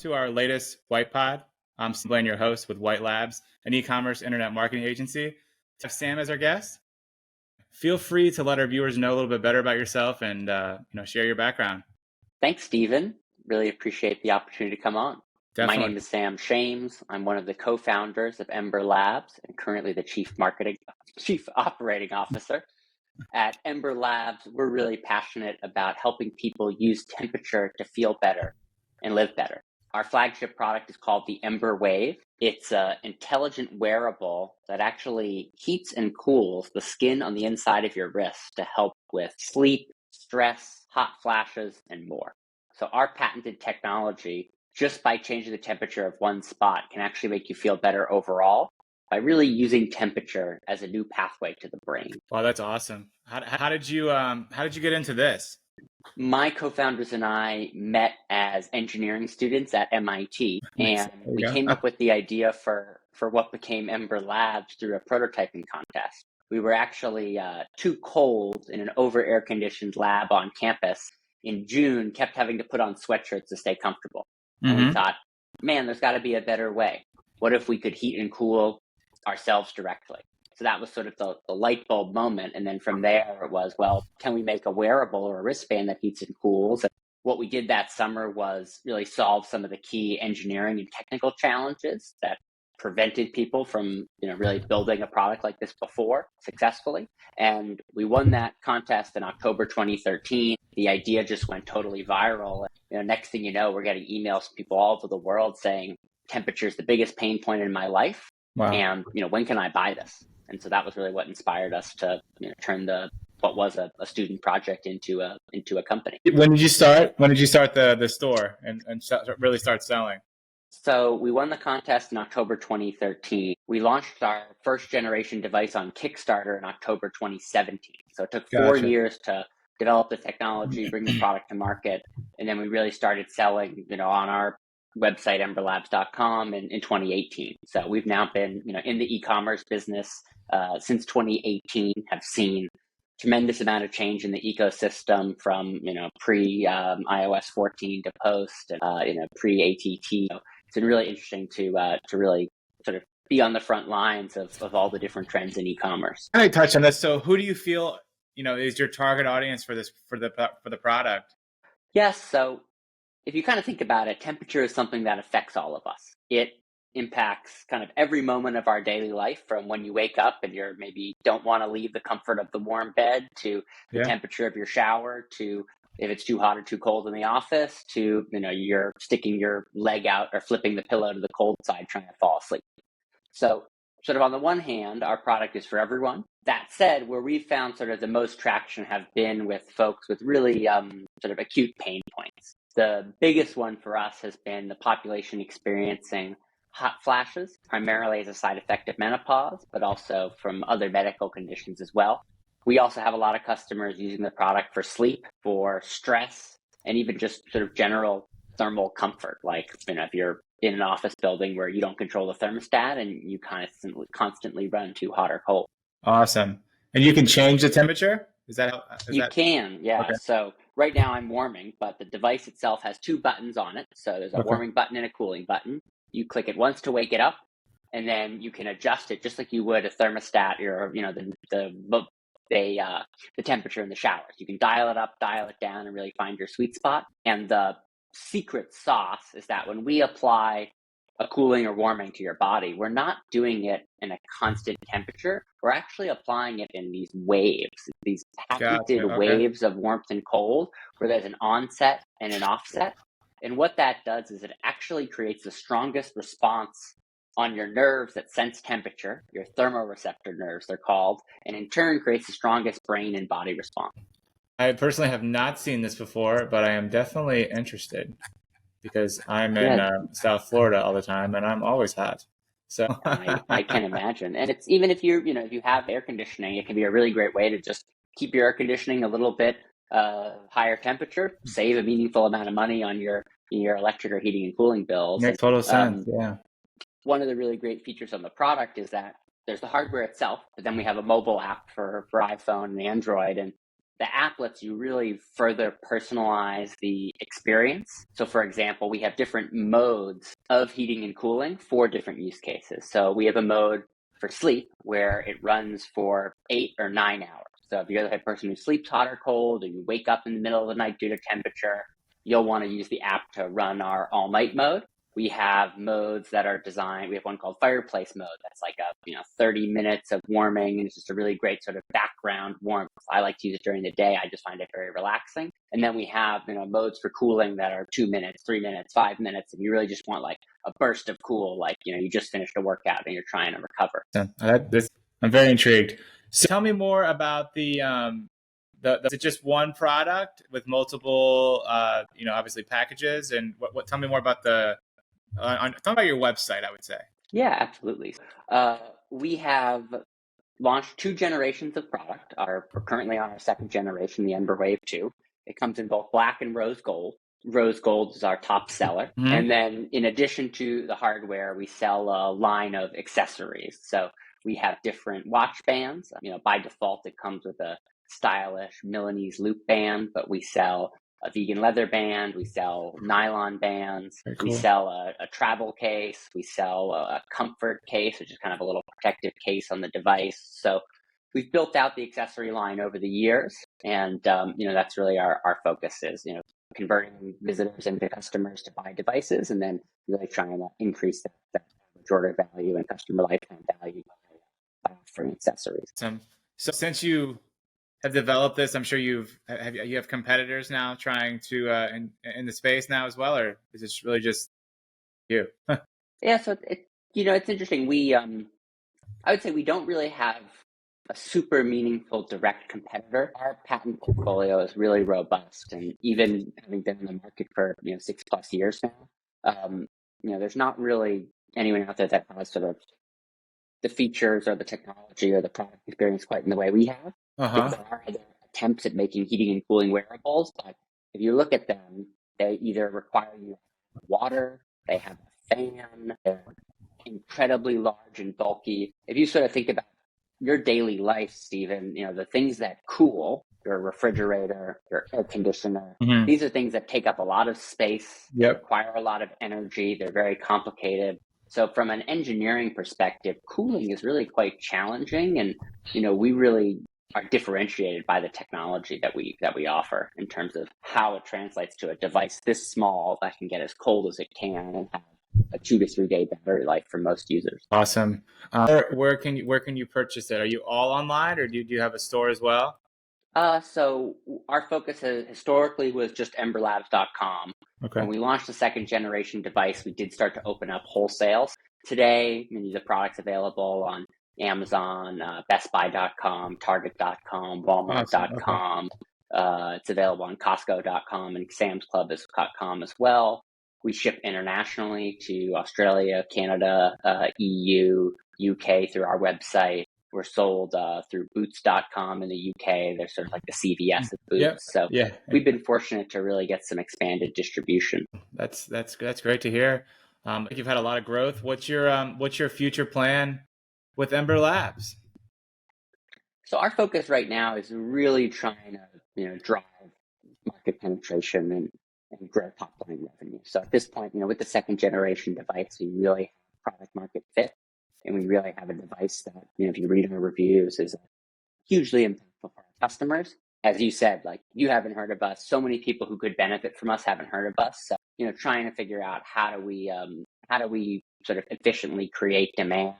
to our latest White Pod. I'm Blaine, your host with White Labs, an e-commerce internet marketing agency. To have Sam as our guest, feel free to let our viewers know a little bit better about yourself and share your background. Thanks, Stephen. Really appreciate the opportunity to come on. Definitely. My name is Sam Shames. I'm one of the co-founders of Embr Labs and currently the Chief Operating Officer. At Embr Labs, we're really passionate about helping people use temperature to feel better and live better. Our flagship product is called the Embr Wave. It's an intelligent wearable that actually heats and cools the skin on the inside of your wrist to help with sleep, stress, hot flashes, and more. So our patented technology, just by changing the temperature of one spot, can actually make you feel better overall by really using temperature as a new pathway to the brain. Wow, that's awesome. How did you get into this? My co-founders and I met as engineering students at MIT, and we came up with the idea for what became Embr Labs through a prototyping contest. We were actually too cold in an over air-conditioned lab on campus in June, kept having to put on sweatshirts to stay comfortable. And we thought, man, there's got to be a better way. What if we could heat and cool ourselves directly? So that was sort of the light bulb moment. And then from there it was, well, can we make a wearable or a wristband that heats and cools? And what we did that summer was really solve some of the key engineering and technical challenges that prevented people from, really building a product like this before successfully. And we won that contest in October 2013. The idea just went totally viral. Next thing you know, we're getting emails from people all over the world saying temperature is the biggest pain point in my life. Wow. And, when can I buy this? And so that was really what inspired us to turn what was a student project into a company. When did you start? When did you start the store and really start selling? So we won the contest in October 2013. We launched our first generation device on Kickstarter in October 2017. So it took 4 years to develop the technology, bring the product to market, and then we really started selling, on our website, embrlabs.com, in 2018. So we've now been, in the e-commerce business since 2018, have seen tremendous amount of change in the ecosystem from, pre iOS 14 to post, and, pre ATT. It's been really interesting to really sort of be on the front lines of all the different trends in e-commerce. Can I touch on this? So who do you feel, is your target audience for the product? Yes. So if you kind of think about it, temperature is something that affects all of us. It impacts kind of every moment of our daily life, from when you wake up and you're maybe don't want to leave the comfort of the warm bed, to the temperature of your shower, to if it's too hot or too cold in the office, to, you're sticking your leg out or flipping the pillow to the cold side trying to fall asleep. So sort of on the one hand, our product is for everyone. That said, where we've found sort of the most traction have been with folks with really sort of acute pain points. The biggest one for us has been the population experiencing hot flashes, primarily as a side effect of menopause, but also from other medical conditions as well. We also have a lot of customers using the product for sleep, for stress, and even just sort of general thermal comfort. Like, if you're in an office building where you don't control the thermostat and you constantly run too hot or cold. Awesome. And you can change the temperature? You can, yeah. Okay. So right now I'm warming, but the device itself has 2 buttons on it. So there's a warming button and a cooling button. You click it once to wake it up, and then you can adjust it just like you would a thermostat or, the temperature in the showers. You can dial it up, dial it down, and really find your sweet spot. And the secret sauce is that when we apply a cooling or warming to your body, we're not doing it in a constant temperature. We're actually applying it in these waves, these patented waves of warmth and cold, where there's an onset and an offset. And what that does is it actually creates the strongest response on your nerves that sense temperature, your thermoreceptor nerves, they're called, and in turn creates the strongest brain and body response. I personally have not seen this before, but I am definitely interested because I'm in South Florida all the time and I'm always hot. So I can imagine. And it's even if if you have air conditioning, it can be a really great way to just keep your air conditioning a little bit higher temperature, save a meaningful amount of money on your electric or heating and cooling bills. Makes total sense. Yeah. One of the really great features on the product is that there's the hardware itself, but then we have a mobile app for iPhone and Android. And the app lets you really further personalize the experience. So for example, we have different modes of heating and cooling for different use cases. So we have a mode for sleep where it runs for 8 or 9 hours. So if you're the type of person who sleeps hot or cold, or you wake up in the middle of the night due to temperature, you'll want to use the app to run our all night mode. We have modes that are designed. We have one called fireplace mode. That's like 30 minutes of warming. And it's just a really great sort of background warmth. I like to use it during the day. I just find it very relaxing. And then we have, modes for cooling that are 2 minutes, 3 minutes, 5 minutes. And you really just want like a burst of cool, like, you just finished a workout and you're trying to recover. I'm very intrigued. So tell me more about is it just one product with multiple, obviously packages? And tell me more about talk about your website, I would say. Yeah, absolutely. We have launched 2 generations of product. We're currently on our 2nd generation, the Embr Wave 2. It comes in both black and rose gold. Rose gold is our top seller. Mm-hmm. And then in addition to the hardware, we sell a line of accessories. So we have different watch bands. By default, it comes with a stylish Milanese loop band, but we sell a vegan leather band, we sell nylon bands, cool. We sell a travel case, we sell a comfort case, which is kind of a little protective case on the device. So we've built out the accessory line over the years, and that's really our focus is, converting visitors into customers to buy devices, and then really trying to increase that order value and customer lifetime value by offering accessories. So since you have developed this, I'm sure you have competitors now trying to in the space now as well, or is this really just you? Yeah, so it's interesting. We I would say we don't really have a super meaningful direct competitor. Our patent portfolio is really robust, and even having been in the market for 6+ years now, there's not really anyone out there that has sort of the features or the technology or the product experience quite in the way we have. Uh-huh. There are other attempts at making heating and cooling wearables, but if you look at them, they either require you to have water, they have a fan, they're incredibly large and bulky. If you sort of think about your daily life, Stephen, the things that cool, your refrigerator, your air conditioner, mm-hmm. These are things that take up a lot of space, yep. Require a lot of energy, they're very complicated. So from an engineering perspective, cooling is really quite challenging, and we really are differentiated by the technology that we offer in terms of how it translates to a device this small that can get as cold as it can and have a 2 to 3 day battery life for most users. Awesome. Where can you purchase it? Are you all online, or do you have a store as well? So our focus historically was just embrlabs.com. Okay. When we launched the 2nd generation device, we did start to open up wholesales. Today, the product's available on Amazon, bestbuy.com, target.com, walmart.com. Okay. It's available on costco.com and Sam's Club.com as well. We ship internationally to Australia, Canada, EU, UK through our website. We're sold through boots.com in the UK. They're sort of like the CVS of Boots. Yep. So we've been fortunate to really get some expanded distribution. That's great to hear. You've had a lot of growth. What's your future plan with Embr Labs? So our focus right now is really trying to drive market penetration and grow top line revenue. So at this point, with the 2nd generation device, we really have product market fit. And we really have a device that, if you read our reviews, is hugely impactful for our customers. As you said, like, you haven't heard of us. So many people who could benefit from us haven't heard of us. So, trying to figure out how do we sort of efficiently create demand?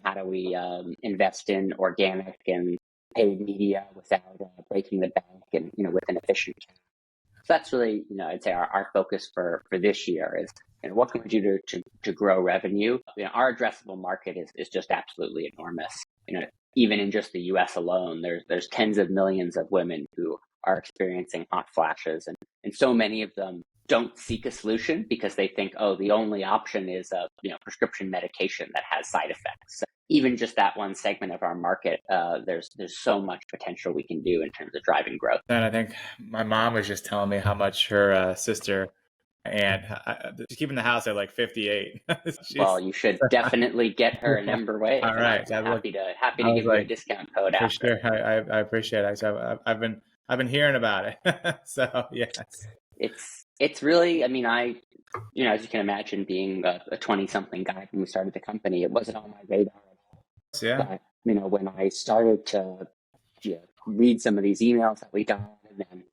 How do we invest in organic and paid media without breaking the bank and, with an efficient. So that's really, I'd say our focus for this year is, what can we do to grow revenue? Our addressable market is just absolutely enormous. Even in just the US alone, there's tens of millions of women who are experiencing hot flashes, and so many of them don't seek a solution because they think, the only option is a prescription medication that has side effects. So even just that one segment of our market, there's so much potential we can do in terms of driving growth. And I think my mom was just telling me how much her sister and she's keeping the house at like 58. Well, you should definitely get her an Embr Wave. All right, happy to give you a discount code. For sure, I appreciate it. So I've been I've been hearing about it. So yes. It's really, I mean, as you can imagine, being a 20-something guy when we started the company, it wasn't on my radar at all. Yeah. But, when I started to read some of these emails that we got, and then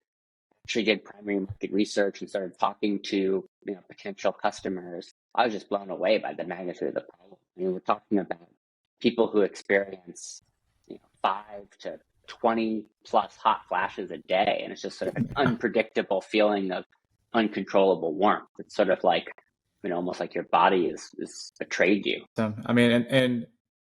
actually did primary market research and started talking to potential customers, I was just blown away by the magnitude of the problem. We're talking about people who experience 5 to 20 plus hot flashes a day, and it's just sort of an unpredictable feeling of uncontrollable warmth. It's sort of like almost like your body is betrayed you. I mean, and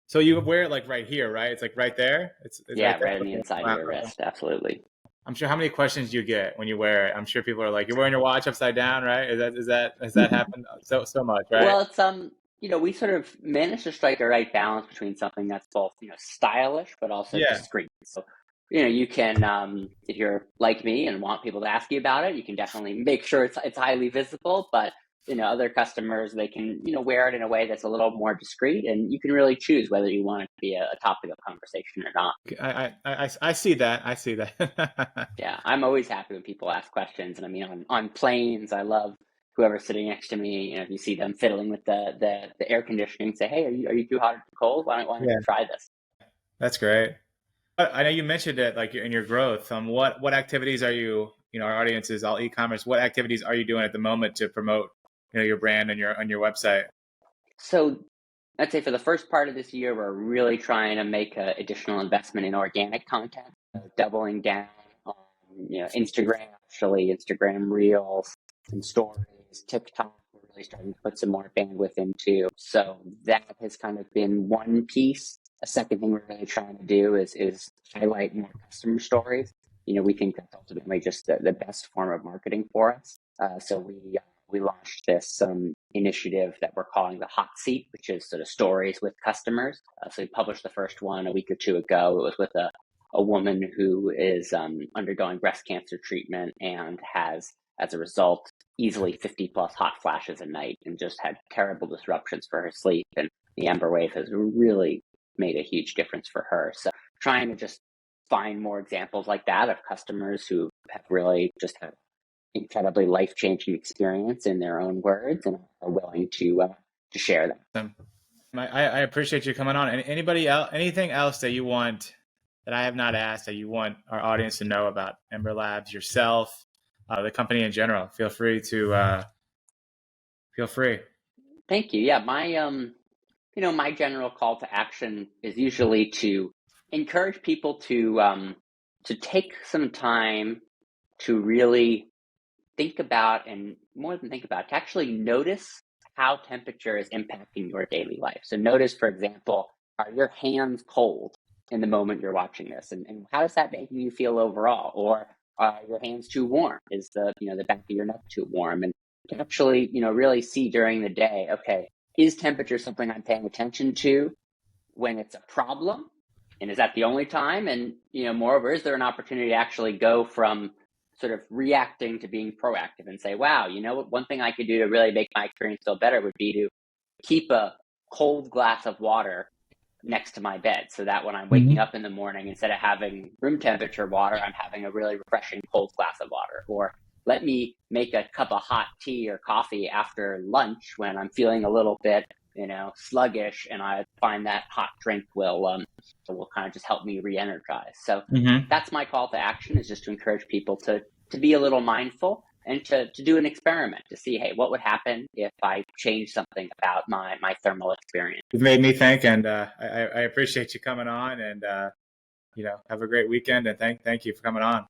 so you wear it like right here, right? It's like right there. It's yeah, there. right on the inside of your wrist. Absolutely. I'm sure. How many questions do you get when you wear it? I'm sure people are like, "You're wearing your watch upside down, right?" Has that happened so much, right? Well, it's we sort of managed to strike a right balance between something that's both stylish but also discreet. So you can if you're like me and want people to ask you about it, you can definitely make sure it's highly visible. But other customers, they can wear it in a way that's a little more discreet, and you can really choose whether you want it to be a topic of conversation or not. I see that. I see that. Yeah, I'm always happy when people ask questions, and I mean on planes, I love whoever's sitting next to me. If you see them fiddling with the air conditioning, say, "Hey, are you too hot or too cold? Why don't you try this?" That's great. I know you mentioned it, like in your growth. What activities are you? Our audience is all e-commerce. What activities are you doing at the moment to promote your brand and on your website? So I'd say for the first part of this year, we're really trying to make additional investment in organic content, doubling down on Instagram, actually Instagram Reels and Stories, TikTok. We're really starting to put some more bandwidth into. So that has kind of been one piece. A second thing we're really trying to do is highlight more customer stories. We think that's ultimately just the best form of marketing for us. So we launched this initiative that we're calling the Hot Seat, which is sort of stories with customers. So we published the first one a week or two ago. It was with a woman who is undergoing breast cancer treatment and has, as a result, easily 50 plus hot flashes a night and just had terrible disruptions for her sleep. And the Embr Wave has really made a huge difference for her. So trying to just find more examples like that of customers who have really just had incredibly life-changing experience in their own words and are willing to share them. I appreciate you coming on. And anybody else, anything else that you want that I have not asked that you want our audience to know about Embr Labs, yourself, the company in general? Feel free. Thank you. Yeah, my general call to action is usually to encourage people to take some time to really think about, and more than think about, to actually notice how temperature is impacting your daily life. So notice, for example, are your hands cold in the moment you're watching this? And how does that make you feel overall? Or are your hands too warm? Is the back of your neck too warm? And to actually, really see during the day, okay, is temperature something I'm paying attention to when it's a problem? And is that the only time? And, moreover, is there an opportunity to actually go from sort of reacting to being proactive and say, wow, one thing I could do to really make my experience feel better would be to keep a cold glass of water next to my bed, so that when I'm waking up in the morning, instead of having room temperature water, I'm having a really refreshing cold glass of water. Or let me make a cup of hot tea or coffee after lunch when I'm feeling a little bit sluggish, and I find that hot drink will kind of just help me re-energize. So that's my call to action, is just to encourage people to be a little mindful and to do an experiment to see, hey, what would happen if I change something about my thermal experience. You've made me think, and I appreciate you coming on, and have a great weekend, and thank you for coming on.